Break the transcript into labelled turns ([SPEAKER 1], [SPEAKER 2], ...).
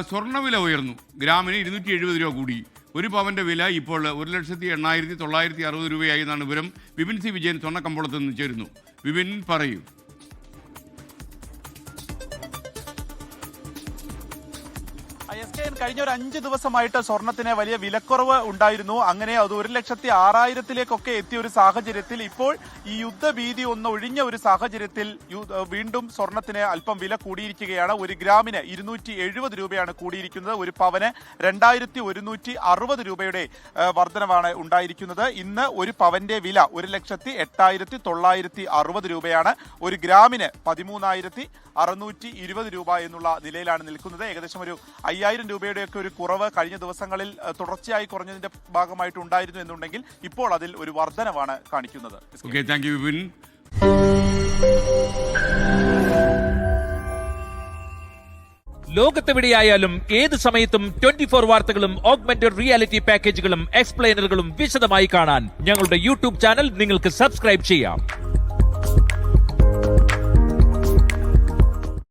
[SPEAKER 1] സ്വർണ്ണവില ഉയർന്നു. ഗ്രാമിന് 270 രൂപ കൂടി. ഒരു പവന്റെ വില ഇപ്പോൾ 1,08,960 രൂപയായി എന്നാണ് വിവരം. വിപിൻ സി വിജയൻ സ്വർണ്ണക്കമ്പോളത്ത് നിന്ന് ചേരുന്നു. വിപിൻ, പറയൂ.
[SPEAKER 2] കഴിഞ്ഞ ഒരു 5 ദിവസമായിട്ട് സ്വർണത്തിന് വലിയ വിലക്കുറവ് ഉണ്ടായിരുന്നു. അങ്ങനെ അത് 1,06,000-ലേക്കൊക്കെ എത്തിയ ഒരു സാഹചര്യത്തിൽ ഇപ്പോൾ ഈ യുദ്ധഭീതി ഒന്ന് ഒഴിഞ്ഞ ഒരു സാഹചര്യത്തിൽ വീണ്ടും സ്വർണത്തിന് അല്പം വില കൂടിയിരിക്കുകയാണ്. ഒരു ഗ്രാമിന് 270 രൂപയാണ് കൂടിയിരിക്കുന്നത്. ഒരു പവന് 2,160 രൂപയുടെ വർധനവാണ് ഉണ്ടായിരിക്കുന്നത്. ഇന്ന് ഒരു പവന്റെ വില 1,08,960 രൂപയാണ്. ഒരു ഗ്രാമിന് 13,620 രൂപ എന്നുള്ള നിലയിലാണ് നിൽക്കുന്നത്. ഏകദേശം ഒരു 5,000 രൂപയുടെയൊക്കെ ഒരു കുറവ് കഴിഞ്ഞ ദിവസങ്ങളിൽ തുടർച്ചയായി കുറഞ്ഞതിന്റെ ഭാഗമായിട്ട് ഉണ്ടായിരുന്നു എന്നുണ്ടെങ്കിൽ ഇപ്പോൾ അതിൽ ഒരു വർധനവാണ് കാണിക്കുന്നത്.
[SPEAKER 3] ലോകത്തെവിടെയായാലും ഏത് സമയത്തും 24 വാർത്തകളും ഓഗ്മെന്റഡ് റിയാലിറ്റി പാക്കേജുകളും എക്സ്പ്ലെയിനറുകളും വിശദമായി കാണാൻ ഞങ്ങളുടെ യൂട്യൂബ് ചാനൽ നിങ്ങൾക്ക് സബ്സ്ക്രൈബ് ചെയ്യാം.